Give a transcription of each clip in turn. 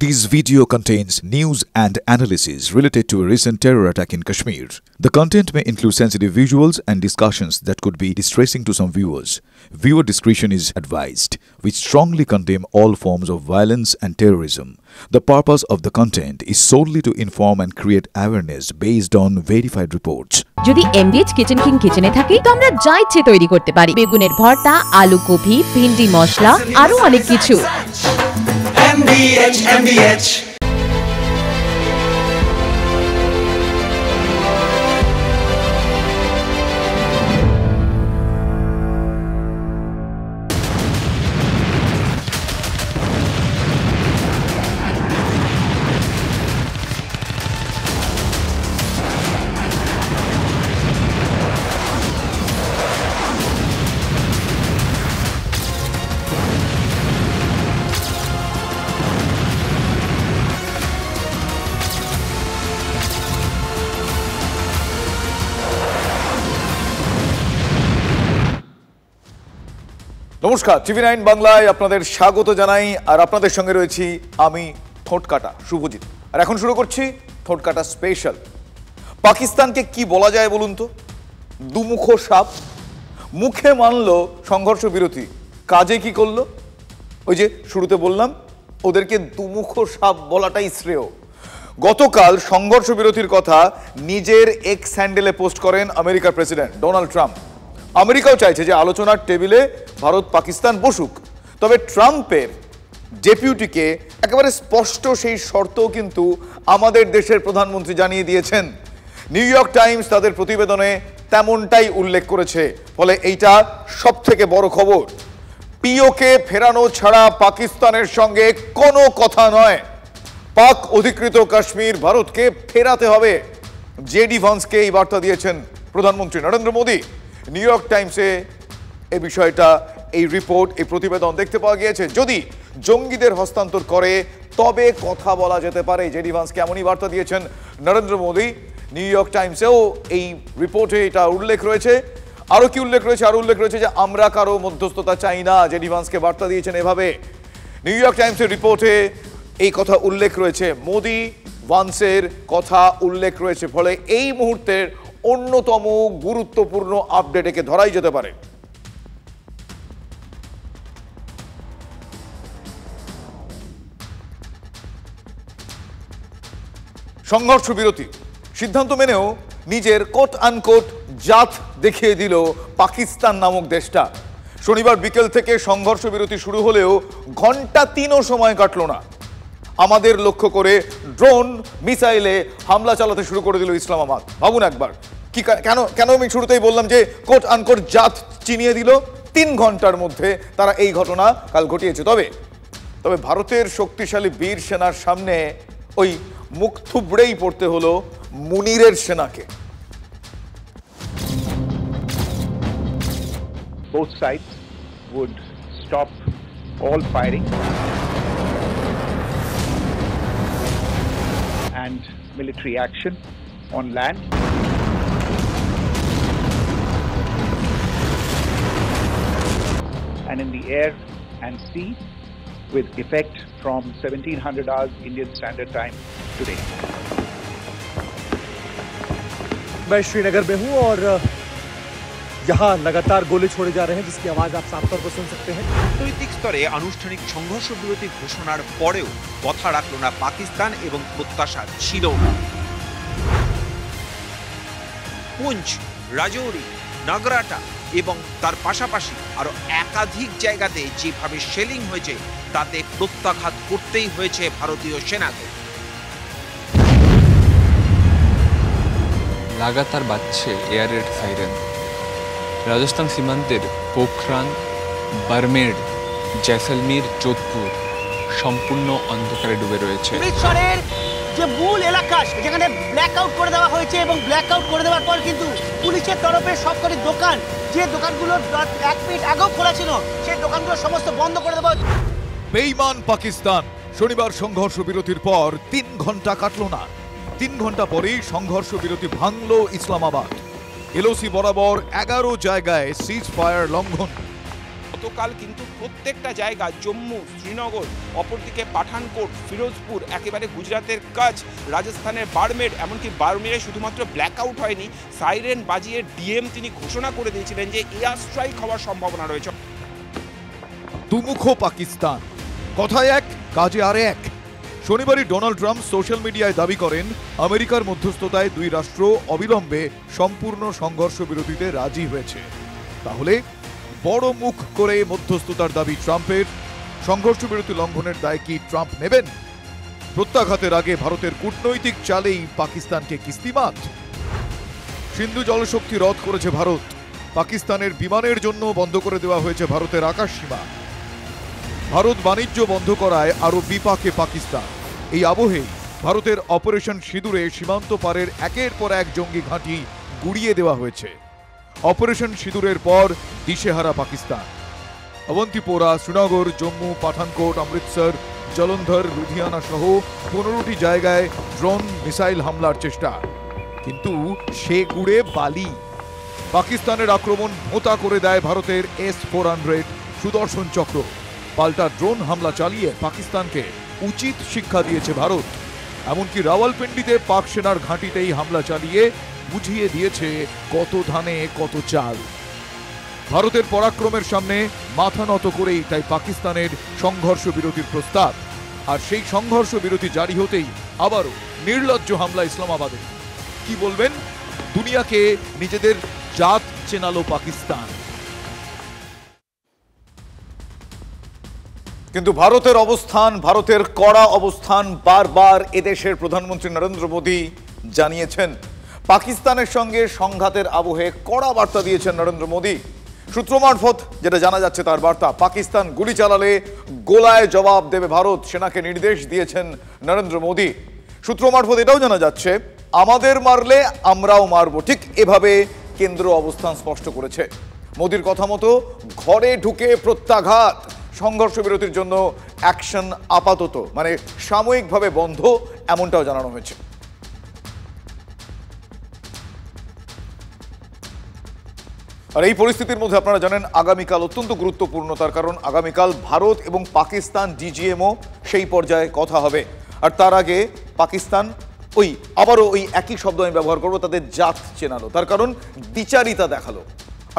This video contains news and analysis related to a recent terror attack in Kashmir. The content may include sensitive visuals and discussions that could be distressing to some viewers. Viewer discretion is advised. We strongly condemn all forms of violence and terrorism. The purpose of the content is solely to inform and create awareness based on verified reports. যদি এমবিএচ kitchen king কিচেনে থাকি তো আমরা যা ইচ্ছে তৈরি করতে পারি। বেগুনের ভর্তা, আলু কফি, ভিন্ডি মশলা, আরো অনেক কিছু। MBH নমস্কার, TV9 বাংলায় আপনাদের স্বাগত জানাই। আর আপনাদের সঙ্গে রয়েছি আমি ঠোঁটকাটা শুভজিৎ। আর এখন শুরু করছি ঠোঁটকাটা স্পেশাল। পাকিস্তানকে কি বলা যায় বলুন তো? দুমুখ সাপ। মুখে মানলো সংঘর্ষ বিরতি, কাজে কি করলো? ওই যে শুরুতে বললাম, ওদেরকে দুমুখ সাপ বলাটাই শ্রেয়। গতকাল সংঘর্ষ বিরতির কথা নিজের এক্স হ্যান্ডেলে পোস্ট করেন আমেরিকার প্রেসিডেন্ট ডোনাল্ড ট্রাম্প। আমেরিকাও চাইছে যে আলোচনার টেবিলে ভারত পাকিস্তান বসুক, তবে ট্রাম্পের ডেপুটিকে একেবারে স্পষ্ট সেই শর্তও কিন্তু আমাদের দেশের প্রধানমন্ত্রী জানিয়ে দিয়েছেন। নিউ ইয়র্ক টাইমস তাদের প্রতিবেদনে তেমনটাই উল্লেখ করেছে। ফলে এইটা সব থেকে বড় খবর। পিওকে ফেরানো ছাড়া পাকিস্তানের সঙ্গে কোনো কথা নয়। পাক অধিকৃত কাশ্মীর ভারতকে ফেরাতে হবে। জেডি ভান্সকে এই বার্তা দিয়েছেন প্রধানমন্ত্রী নরেন্দ্র মোদী। নিউ ইয়র্ক টাইমসে এই বিষয়টা, এই রিপোর্ট, এই প্রতিবেদন দেখতে পাওয়া গিয়েছে। যদি জঙ্গিদের হস্তান্তর করে তবে কথা বলা যেতে পারে। জেডি ভান্সকে এমনই বার্তা দিয়েছেন নরেন্দ্র মোদী। নিউ ইয়র্ক টাইমসেও এই রিপোর্টে এটা উল্লেখ রয়েছে। আরও কি উল্লেখ রয়েছে? আরও উল্লেখ রয়েছে যে আমরা কারো মধ্যস্থতা চাই না। জেডি ভান্সকে বার্তা দিয়েছেন এভাবে। নিউ ইয়র্ক টাইমসের রিপোর্টে এই কথা উল্লেখ রয়েছে, মোদী ভান্সের কথা উল্লেখ রয়েছে। ফলে এই মুহূর্তের অন্যতম গুরুত্বপূর্ণ আপডেট একে ধরাই যেতে পারে। সংঘর্ষ বিরতি সিদ্ধান্ত মেনেও নিজের কোট আনকোট জাত দেখিয়ে দিল পাকিস্তান নামক দেশটা। শনিবার বিকেল থেকে সংঘর্ষ বিরতি শুরু হলেও ঘন্টা 3ও সময় কাটল না। আমাদের লক্ষ্য করে ড্রোন মিসাইলে হামলা চালাতে শুরু করে দিল ইসলামাবাদ। ভাবুন একবার, কি কেন আমি শুরুতেই বললাম যে কোট আনকোট জাত চিনিয়ে দিল। 3 ঘন্টার মধ্যে তারা এই ঘটনা কাল ঘটিয়েছে। তবে ভারতের শক্তিশালী বীর সেনার সামনে ওই মুখ থুবড়েই পড়তে হলো মুনিরের সেনাকে। Both sides would stop all firing and military action on land. And in the air and sea with effect from 1700 hours Indian Standard Time today. मैं श्रीनगर में हूं और यहाँ लगातार गोले छोड़े जा रहे हैं, जिसकी आवाज आप साफ तौर पर सुन सकते हैं। কূটনৈতিক স্তরে আনুষ্ঠানিক সংঘর্ষ বিরতি ঘোষণার পরেও কথা রাখল না পাকিস্তান এবং প্রত্যাশা ছিল না। পুঞ্চ, রাজৌরি, নাগরাটা এবং তার পাশাপাশি আরো একাধিক জায়গাতে যেভাবে শেলিং হয়েছে তাতে প্রত্যাঘাত করতেই হয়েছে ভারতীয় সেনাকে। লাগাতার বাজছে এয়ার রেড সাইরেন। রাজস্থান সীমান্তের পোখরান, বারমেড়, জয়সলমীর, যোধপুর সম্পূর্ণ অন্ধকারে ডুবে রয়েছে। অমৃতসরের যে মূল এলাকা যেখানে ব্ল্যাক আউট করে দেওয়া হয়েছে এবং ব্ল্যাক আউট করে দেওয়ার পর কিন্তু পুলিশের তরফে সবকটি দোকান, যে দোকানগুলো 1 মিনিট আগেও খোলা ছিল, সেই দোকানগুলো সমস্ত বন্ধ করে দেওয়া হয়েছে। বেঈমান পাকিস্তান। শনিবার সংঘর্ষ বিরতির পর 3 ঘন্টা কাটল না। 3 ঘন্টা পরেই সংঘর্ষ বিরতি ভাঙল ইসলামাবাদ। এলওসি বরাবর 11 জায়গায় সিজ ফায়ার লঙ্ঘন। গতকাল কিন্তু প্রত্যেকটা জায়গা, জম্মু, শ্রীনগর, অপরদিকে পাঠানকোট, ফিরোজপুর, একেবারে গুজরাতের কচ্ছ, রাজস্থানের বারমের, এমনকি বারমেরে শুধুমাত্র ব্ল্যাক আউট হয়নি, সাইরেন বাজিয়ে ডিএম তিনি ঘোষণা করে দিয়েছিলেন যে এয়ার স্ট্রাইক হওয়ার সম্ভাবনা রয়েছে। দুমুখ পাকিস্তান, কথায় এক কাজে আর এক। শনিবারই ডোনাল্ড ট্রাম্প সোশ্যাল মিডিয়ায় দাবি করেন আমেরিকার মধ্যস্থতায় দুই রাষ্ট্র অবিলম্বে সম্পূর্ণ সংঘর্ষ বিরতিতে রাজি হয়েছে। তাহলে বড় মুখ করে মধ্যস্থতার দাবি ট্রাম্পের, সংঘর্ষ বিরতি লঙ্ঘনের দায় কি ট্রাম্প নেবেন? প্রত্যাঘাতের আগে ভারতের কূটনৈতিক চালেই পাকিস্তানকে কিস্তিমাত। সিন্ধু জলশক্তি রদ করেছে ভারত, পাকিস্তানের বিমানের জন্য বন্ধ করে দেওয়া হয়েছে ভারতের আকাশ সীমা। ভারত বাণিজ্য বন্ধ করায় আরো বিপাকে পাকিস্তান। এই আবহেই ভারতের অপারেশন সিঁদুরে সীমান্ত পারের একের পর এক জঙ্গি ঘাঁটি গুড়িয়ে দেওয়া হয়েছে। অপারেশন সিঁদুরের পর দিশেহারা পাকিস্তান। অবন্তিপোরা, শ্রীনগর, জম্মু, পাঠানকোট, অমৃতসর, জলন্ধর, লুধিয়ানা সহ 15টি জায়গায় ড্রোন মিসাইল হামলার চেষ্টা, কিন্তু সে গুড়ে বালি। পাকিস্তানের আক্রমণ ভোঁতা করে দেয় ভারতের S-400 সুদর্শন চক্র। পাল্টা ড্রোন হামলা চালিয়ে পাকিস্তানকে উচিত শিক্ষা দিয়েছে ভারত। এমনকি রাওয়ালপিন্ডিতে পাক সেনার ঘাঁটিতেই হামলা চালিয়ে বুঝিয়ে দিয়েছে কত ধানে কত চাল। ভারতের পরাক্রমের সামনে মাথা নত করেই তাই পাকিস্তানের সংঘর্ষ বিরতির প্রস্তাব। আর সেই সংঘর্ষ বিরতি জারি হতেই আবারও নির্লজ্জ হামলা ইসলামাবাদে। কি বলবেন? দুনিয়াকে নিজেদের জাত চেনালো পাকিস্তান। কিন্তু ভারতের অবস্থান, ভারতের কড়া অবস্থান বারবার এদেশের প্রধানমন্ত্রী নরেন্দ্র মোদী জানিয়েছেন। পাকিস্তানের সঙ্গে সংঘাতের আবহে কড়া বার্তা দিয়েছেন নরেন্দ্র মোদী। সূত্র মারফত যেটা জানা যাচ্ছে তার বার্তা, পাকিস্তান গুলি চালালে গোলায় জবাব দেবে ভারত, সেনাকে নির্দেশ দিয়েছেন নরেন্দ্র মোদী। সূত্র মারফত এটাও জানা যাচ্ছে, আমাদের মারলে আমরাও মারব, ঠিক এভাবে কেন্দ্র অবস্থান স্পষ্ট করেছে। মোদীর কথা মতো ঘরে ঢুকে প্রত্যাঘাত, সংঘর্ষ বিরতির জন্য অ্যাকশন আপাতত মানে সাময়িকভাবে বন্ধ, এমনটাও জানানো হয়েছে। আর এই পরিস্থিতির মধ্যে আপনারা জানেন আগামীকাল অত্যন্ত গুরুত্বপূর্ণ, তার কারণ আগামীকাল ভারত এবং পাকিস্তান ডিজিএমও সেই পর্যায়ে কথা হবে। আর তার আগে পাকিস্তান আবারও ওই একই শব্দ আমি ব্যবহার করবো, তাদের জাত চেনালো। তার কারণ দ্বিচারিতা দেখালো।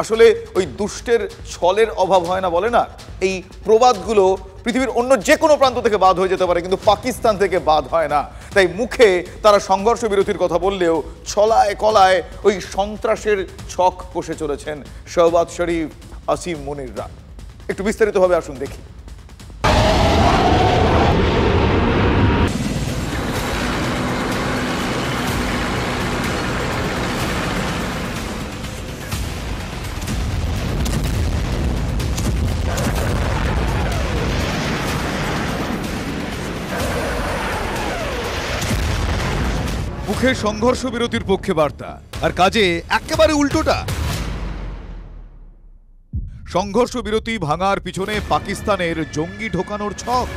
আসলে ওই দুষ্টের ছলের অভাব হয় না বলে না, এই প্রবাদগুলো পৃথিবীর অন্য যে কোনো প্রান্ত থেকে বাদ হয়ে যেতে পারে, কিন্তু পাকিস্তান থেকে বাদ হয় না। তাই মুখে তারা সংঘর্ষ বিরতির কথা বললেও ছলায় কলায় ওই সন্ত্রাসের ছক কষে চলেছেন শাহবাজ শরীফ, আসিম মুনিররা। একটু বিস্তারিতভাবে আসুন দেখি। মুখে সংঘর্ষ বিরতির পক্ষে বার্তা, আর কাজে একেবারে উল্টোটা। সংঘর্ষ বিরতি ভাঙার পিছনে পাকিস্তানের জঙ্গি ঢোকানোর ছক।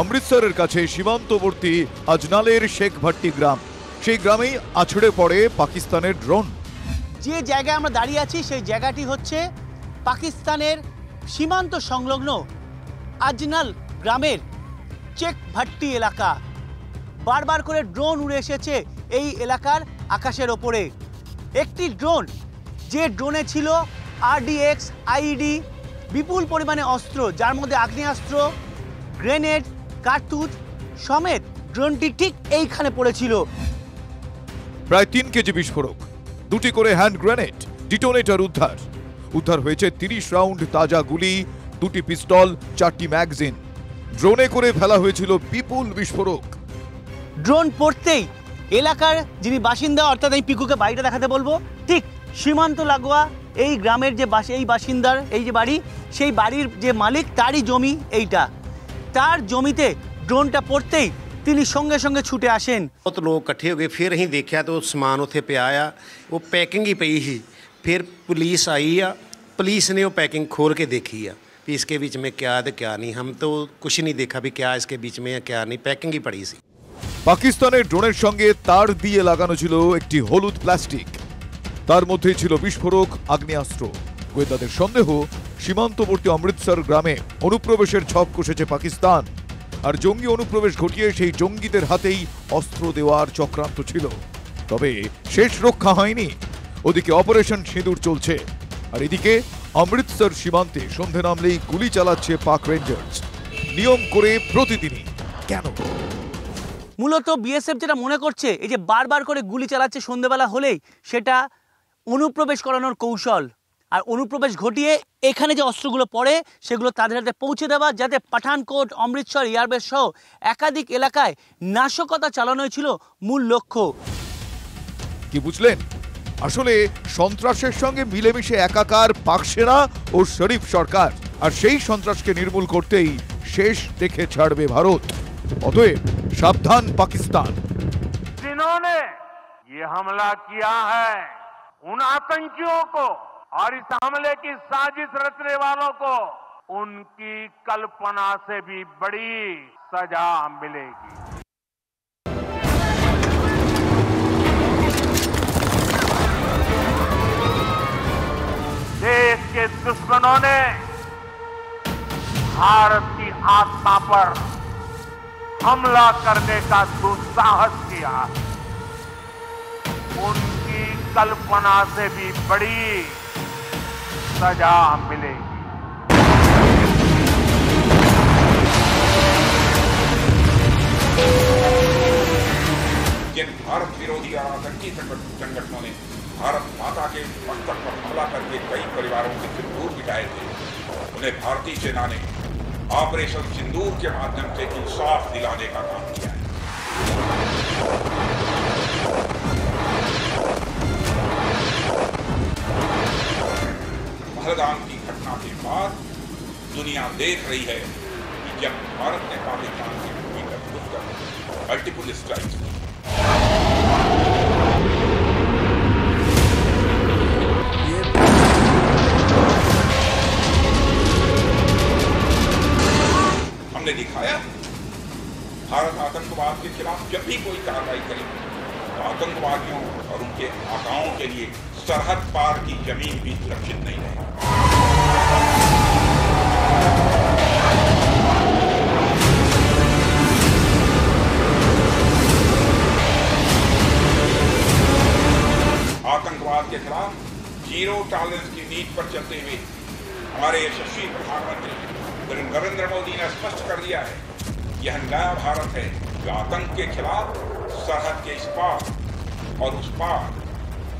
অমৃতসরের কাছে সীমান্তবর্তী আজনালের শেখ ভাট্টি গ্রাম, সেই গ্রামেই আছড়ে পড়ে পাকিস্তানের ড্রোন। যে জায়গায় আমরা দাঁড়িয়ে আছি সেই জায়গাটি হচ্ছে পাকিস্তানের সীমান্ত সংলগ্ন আজনাল গ্রামের চেক ভাট্টি এলাকা। বারবার করে ড্রোন উড়ে এসেছে এই এলাকার আকাশের ওপরে। একটি ড্রোন, যে ড্রোনে ছিল RDX, IED, বিপুল পরিমাণে অস্ত্র, যার মধ্যে আগ্নেয়াস্ত্র, গ্রেনেড, কার্তুজ সমেত, ড্রোনটি ঠিক এইখানে পড়েছিল। প্রায় 3 কেজি বিস্ফোরক, 2টি করে হ্যান্ড গ্রেনেড, ডিটোনেটর উদ্ধার হয়েছে 30 রাউন্ড তাজা গুলি, 2টি পিস্তল, 4টি ম্যাগাজিন। ড্রোনে করে ফেলা হয়েছিল বিপুল বিস্ফোরক। ড্রোন পড়তেই এলাকার যিনি বাসিন্দা, অর্থাৎ এই পিকুকে বাড়িটা দেখাতে বলবো, ঠিক সীমান্ত লাগোয়া এই গ্রামের যে এই বাসিন্দার এই যে বাড়ি, সেই বাড়ির যে মালিক তারই জমি এইটা। তার জমিতে ড্রোনটা পড়তেই তিনি সঙ্গে সঙ্গে ছুটে আসেন। बहुत लोग इकट्ठे हो गए, फिर अं देखा तो समान उत्थे पे आया, वो पैकिंग ही पई ही। फिर पुलिस आई आ, पुलिस ने वो पैकिंग खोल के देखी आ भी इसके बीच में क्या है तो क्या नहीं। हम तो कुछ नहीं देखा भी क्या इसके बीच में है क्या नहीं, पैकिंग ही पड़ी सी। পাকিস্তানের ড্রোনের সঙ্গে তার দিয়ে লাগানো ছিল একটি হলুদ প্লাস্টিক, তার মধ্যে ছিল বিস্ফোরক, আগ্নেয়াস্ত্র। গোয়েন্দাদের সন্দেহ, সীমান্তবর্তী অমৃতসর গ্রামে অনুপ্রবেশের ছক কষেছে পাকিস্তান, আর জঙ্গি অনুপ্রবেশ ঘটিয়ে সেই জঙ্গিদের হাতেই অস্ত্র দেওয়ার চক্রান্ত ছিল। তবে শেষ রক্ষা হয়নি। ওদিকে অপারেশন সিঁদুর চলছে, আর এদিকে অমৃতসর সীমান্তে সন্ধে নামলেই গুলি চালাচ্ছে পাক রেঞ্জার্স, নিয়ম করে প্রতিদিনই। কেন? মূলত বিএসএফ যেটা মনে করছে, এই যে বারবার করে গুলি চালাচ্ছে সন্ধ্যেবেলা হলেই, সেটা অনুপ্রবেশ করানোর কৌশল। আর অনুপ্রবেশ ঘটিয়ে এখানে যে অস্ত্রগুলো পড়ে সেগুলো তাদের হাতে পৌঁছে দেওয়া, যাতে পাঠানকোট, অমৃতসর, এয়ারবেস সহ একাধিক এলাকায় নাশকতা চালানোই ছিল মূল লক্ষ্য। কি বুঝলেন? আসলে সন্ত্রাসের সঙ্গে মিলেমিশে একাকার পাক সেনা ও শরীফ সরকার, আর সেই সন্ত্রাসকে নির্মূল করতেই শেষ দেখে ছাড়বে ভারত। অতএব সাবধান পাকিস্তান। जिन्होंने ये हमला किया है, उन आतंकियों को और इस हमले की साजिश रचने वालों को उनकी कल्पना से भी बड़ी सजा मिलेगी। देश के दुश्मनों ने भारत की आत्मा पर हमला करने का दुस्साहस किया, उनकी कल्पना से भी बड़ी सजा मिलेगी। जिन भारत विरोधी और आतंकी संगठनों ने भारत माता के मस्तक पर हमला करके कई परिवारों के सिंदूर मिटाए थे, उन्हें भारतीय सेना ने ऑपरेशन सिंदूर के माध्यम से इंसाफ दिलाने का काम किया है। पहलगाम की घटना के बाद दुनिया देख रही है कि जब भारत ने पाकिस्तान की भूमि पर घुसकर मल्टीपल स्ट्राइक की, हमने दिखाया भारत आतंकवाद के खिलाफ जब भी कोई कार्रवाई करेगी तो आतंकवादियों और उनके आकाओं के लिए सरहद पार की जमीन भी सुरक्षित नहीं रहेगी। आतंकवाद के खिलाफ जीरो टॉलरेंस की नीति पर चलते हुए हमारे यशस्वी प्रधानमंत्री नरेंद्र मोदी ने स्पष्ट कर दिया है, यह नया भारत है जो आतंक के खिलाफ सरहद के इस पार और उस पार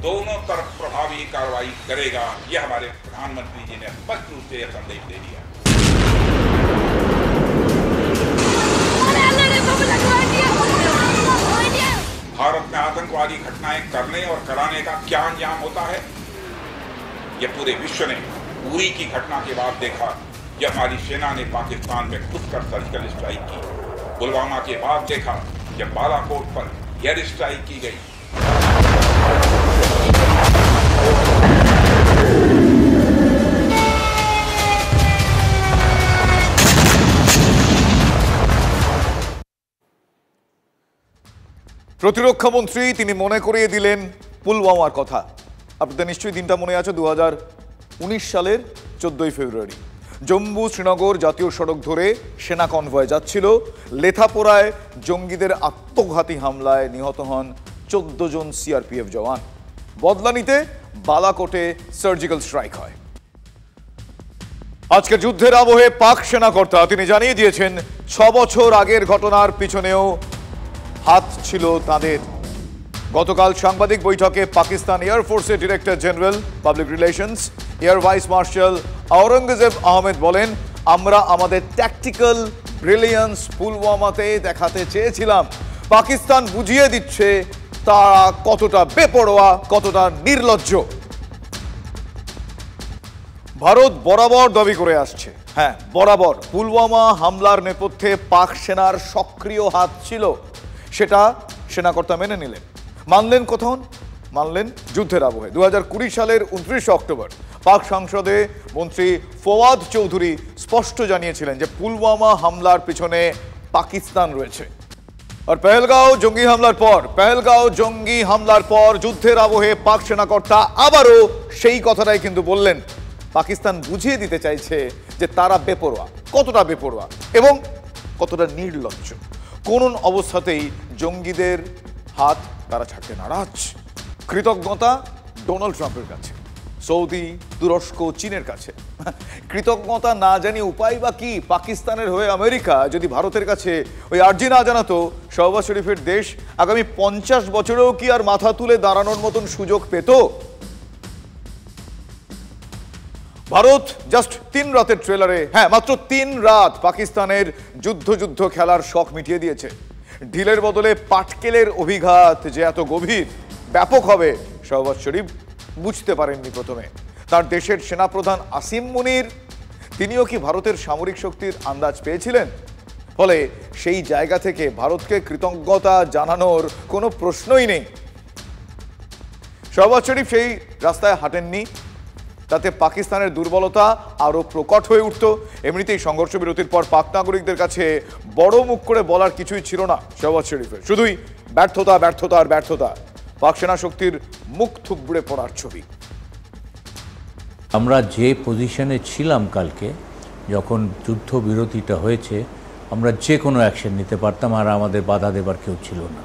दोनों तरफ प्रभावी कार्रवाई करेगा। यह हमारे प्रधानमंत्री जी ने स्पष्ट रूप से यह संदेश दे दिया। भारत में आतंकवादी घटनाएं करने और कराने का क्या अंजाम होता है, यह पूरे विश्व ने उरी की घटना के बाद देखा, जब हमारी सेना ने पाकिस्तान में घुसकर सर्जिकल स्ट्राइक की। पुलवामा के बाद देखा जब बालाकोट पर एयर स्ट्राइक की गई। প্রতিরক্ষা মন্ত্রী তিনি মনে করিয়ে দিলেন পুলওয়ামার কথা। আপনাদের নিশ্চয়ই দিনটা মনে আছে, 2019 সালের 14 ফেব্রুয়ারি জম্মু শ্রীনগর জাতীয় সড়ক ধরে সেনা কনভয় যাচ্ছিল। লেথাপোরায় জঙ্গিদের আত্মঘাতী হামলায় নিহত হন 14 জন সিআরপিএফ জওয়ান। বদলা নিতে বালাকোটে সার্জিক্যাল স্ট্রাইক হয়। আজকে যুদ্ধের আবহে পাক সেনাকর্তা তিনি জানিয়ে দিয়েছেন 6 বছর আগের ঘটনার পিছনেও হাত ছিল তাদের। গতকাল সাংবাদিক বৈঠকে পাকিস্তান এয়ারফোর্সের director general public relations air vice marshal Aurangzeb Ahmed বলেন, আমরা আমাদের ট্যাকটিক্যাল ব্রিলিয়ান্স পুলওয়ামাতে দেখাতে চেয়েছিলাম। পাকিস্তান বুঝিয়ে দিচ্ছে তারা কতটা বেপরোয়া, কতটা নির্লজ্জ। ভারত বরাবর দাবি করে আসছে, হ্যাঁ বরাবর পুলওয়ামা হামলার নেপথ্যে পাক সেনার সক্রিয় হাত ছিল। সেটা সেনাকর্তা মেনে নিলেন। মানলেন কখন? মানলেন যুদ্ধের আবহে। 2020 সালের 29 অক্টোবর পাক সংসদে মন্ত্রী ফওয়াদ চৌধুরী স্পষ্ট জানিয়েছিলেন যে পুলওয়ামা হামলার পিছনে পাকিস্তান রয়েছে। আর পেহেলগাঁও জঙ্গি হামলার পর যুদ্ধের আবহে পাক সেনাকর্তা আবারও সেই কথাটাই কিন্তু বললেন। পাকিস্তান বুঝিয়ে দিতে চাইছে যে তারা বেপরোয়া, কতটা বেপরোয়া এবং কতটা নির্লজ্জ। কোন অবস্থাতেই জঙ্গিদের হাত তারা ছাড়তে নারাজ। কৃতজ্ঞতা ডোনাল্ড ট্রাম্পের কাছে, সৌদি, তুরস্ক, চীনের কাছে। কৃতজ্ঞতা না জানি উপায় বা কি? পাকিস্তানের হয়ে আমেরিকা যদি ভারতের কাছে ওই আর্জি না জানাতো, শাহবাজ শরীফের দেশ আগামী 50 বছরেও কি আর মাথা তুলে দাঁড়ানোর মতন সুযোগ পেত? ভারত জাস্ট 3 রাতের ট্রেলারে, হ্যাঁ মাত্র 3 রাত, পাকিস্তানের যুদ্ধ খেলার শখ মিটিয়ে দিয়েছে। ঢিলের বদলে পাটকেলের অভিঘাত যে এত গভীর, ব্যাপক হবে, শাহবাজ শরীফ বুঝতে পারেননি প্রথমে। তার দেশের সেনাপ্রধান আসিম মুনির, তিনিও কি ভারতের সামরিক শক্তির আন্দাজ পেয়েছিলেন? ফলে সেই জায়গা থেকে ভারতকে কৃতজ্ঞতা জানানোর কোনো প্রশ্নই নেই। শাহবাজ শরীফ সেই রাস্তায় হাঁটেননি, তাতে পাকিস্তানের দুর্বলতা আরো প্রকট হয়ে উঠত। এমনিতেই সংঘর্ষ বিরতির পর পাক নাগরিকদের কাছে বড় মুখ করে বলার কিছুই ছিল না শাহবাজ শরীফের, শুধুই ব্যর্থতা ব্যর্থতা আর ব্যর্থতা, পাক সেনা শক্তির মুখ থুবড়ে পড়ার ছবি। আমরা যে পজিশনে ছিলাম কালকে যখন যুদ্ধবিরতিটা হয়েছে, আমরা যে কোনো অ্যাকশন নিতে পারতাম আর আমাদের বাধা দেবার কেউ ছিল না।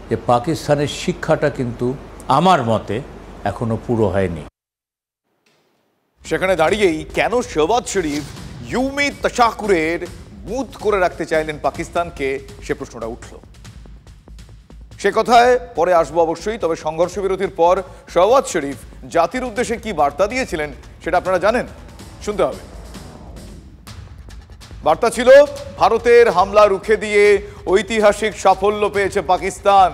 যে পাকিস্তানের শিক্ষাটা কিন্তু আমার মতে এখনো পুরো হয়নি। সেখানে দাঁড়িয়েই কেন শাহবাজ শরীফ ইউমি তাশাকুরের মুদ করে রাখতে চাইলেন পাকিস্তানকে, সে প্রশ্নটা উঠল। সে কথায় পরে আসবো অবশ্যই, তবে সংঘর্ষ বিরতির পর শাহবাজ শরীফ জাতির উদ্দেশ্যে কি বার্তা দিয়েছিলেন সেটা আপনারা জানেন, শুনতে হবে। বার্তা ছিল, ভারতের হামলা রুখে দিয়ে ঐতিহাসিক সাফল্য পেয়েছে পাকিস্তান।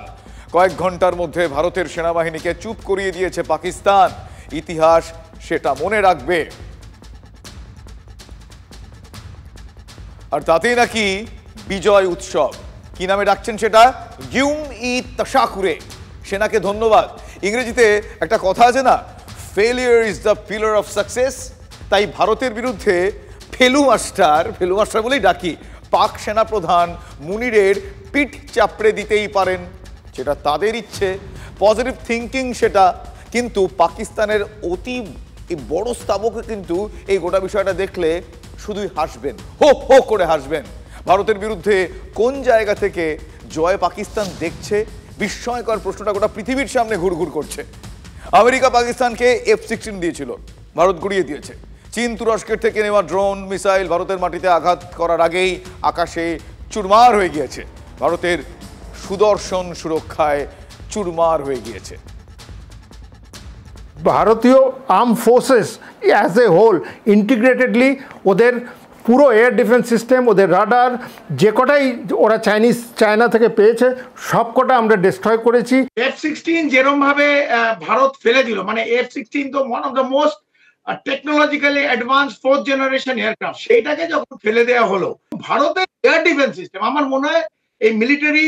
কয়েক ঘন্টার মধ্যে ভারতের সেনাবাহিনীকে চুপ করিয়ে দিয়েছে পাকিস্তান। ইতিহাস সেটা মনে রাখবে। আর তাতেই নাকি বিজয় উৎসব। কি নামে ডাকছেন সেটা? ইউম-ই-তাশাকুরে, সেনাকে ধন্যবাদ। ইংরেজিতে একটা কথা আছে না, failure is the pillar of success. তাই ভারতের বিরুদ্ধে ফেলু মাস্টার বলেই ডাকি পাক সেনাপ্রধান মুনিরের পিঠ চাপড়ে দিতেই পারেন, সেটা তাদের ইচ্ছে, পজিটিভ থিঙ্কিং সেটা। কিন্তু পাকিস্তানের অতি বড় স্তাবকে কিন্তু এই গোটা বিষয়টা দেখলে শুধুই হাসবেন, হো হো করে হাসবেন। ভারতের বিরুদ্ধে কোন জায়গা থেকে জয় পাকিস্তান দেখছে, বিস্ময়কর প্রশ্নটা গোটা পৃথিবীর সামনে ঘুরঘুর করছে। আমেরিকা পাকিস্তানকে F-16 দিয়েছিল, ভারত গুড়িয়ে দিয়েছে। চীন তুরস্কের থেকে নেওয়া ড্রোন মিসাইল ভারতের মাটিতে আঘাত করার আগেই আকাশে চুরমার হয়ে গিয়েছে। ভারতের সুদর্শন সুরক্ষায় চুরমার হয়ে গিয়েছে। ভারতীয় arm forces as a whole integratedly ওদের পুরো এয়ার ডিফেন্স সিস্টেম, ওদের রাডার, যে কটাই ওরা চায়না থেকে পেয়েছে সব কটা আমরা ডিস্ট্রয় করেছি। F-16 যেরকম ভাবে ভারত ফেলে দিল, মানে F-16 তো one of the most technologically advance 4th generation aircraft, সেইটাকে যখন ফেলে দেওয়া হলো, ভারতের এয়ার ডিফেন্স সিস্টেম আমার মনে হয় এই মিলিটারি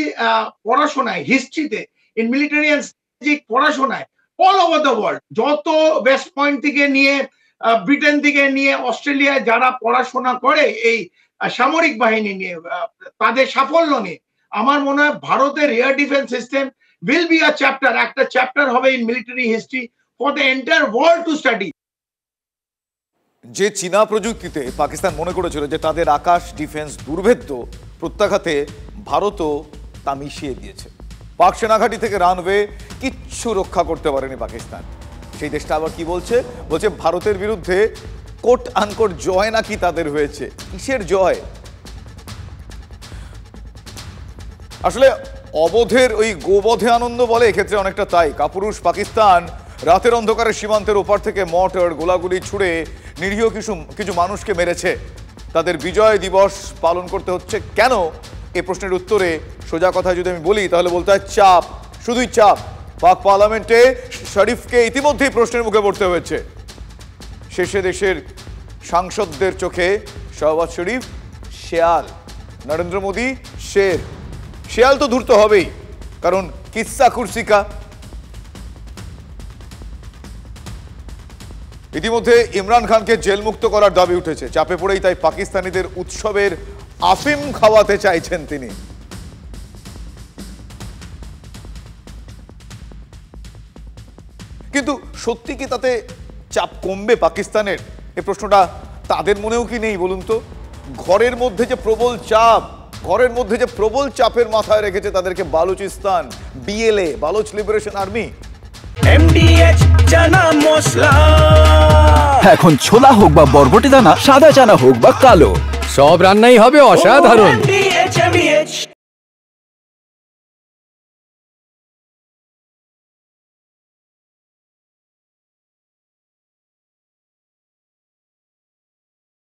পড়াশোনায়, হিস্ট্রিতে, ইন মিলিটারি অ্যান্ড স্ট্র্যাটেজিক পড়াশোনায় অল ওভার দ্য ওয়ার্ল্ড, যত ওয়েস্ট পয়েন্ট থেকে নিয়ে ব্রিটেন থেকে নিয়ে অস্ট্রেলিয়ায় যারা পড়াশোনা করে এই সামরিক বাহিনী নিয়ে, তাদের সাফল্য নিয়ে, আমার মনে হয় ভারতের air defence system will be a chapter, একটা চ্যাপ্টার হবে in military history for the entire world to study. যে চীনা প্রযুক্তিতে পাকিস্তান মনে করেছিল যে তাদের আকাশ ডিফেন্স দুর্ভেদ্য, প্রত্যাঘাতে ভারতও তা মিশিয়ে দিয়েছে। পাক সেনাঘাঁটি থেকে রানওয়ে কিচ্ছু রক্ষা করতে পারেনি পাকিস্তান। সেই দেশটা আবার কি বলছে ভারতের বিরুদ্ধে কোট আনকোট জয় নাকি তাদের হয়েছে। কিসের জয়? আসলে অবোধের ওই গোবধে আনন্দ বলে, এক্ষেত্রে অনেকটা তাই। কাপুরুষ পাকিস্তান রাতের অন্ধকারে সীমান্তের ওপার থেকে মর্টার গোলাগুলি ছুড়ে নিরীহ কিছু মানুষকে মেরেছে। তাদের বিজয় দিবস পালন করতে হচ্ছে কেন? এই প্রশ্নের উত্তরে সোজা কথা যদি আমি বলি তাহলে বলতে হয় চাপ, শুধুই চাপ। পাক পার্লামেন্টে শরীফকে ইতিমধ্যেই প্রশ্নের মুখে পড়তে হয়েছে। শেষে দেশের সাংসদদের চোখে শাহবাজ শরীফ শেয়াল, নরেন্দ্র মোদী শের। শেয়াল তো ধূর্ত হবেই, কারণ কিসসা কুরসিকা। ইতিমধ্যে ইমরান খানকে জেলমুক্ত করার দাবি উঠেছে। চাপে পড়েই তাই পাকিস্তানিদের উৎসবের আফিম খাওয়াতে চাইছেন তিনি। কিন্তু সত্যি কি তাতে চাপ কমবে পাকিস্তানের? এই প্রশ্নটা তাদের মনেও কি নেই বলুন তো? ঘরের মধ্যে যে প্রবল চাপের মাথায় রেখেছে তাদেরকে Balochistan, BLA, Baloch liberation army. MDH chana masala, এখন ছোলা হোক বা বরবটি দানা, সাদা চানা হোক বা কালো, সব রান্নাই হবে অসাধারণ।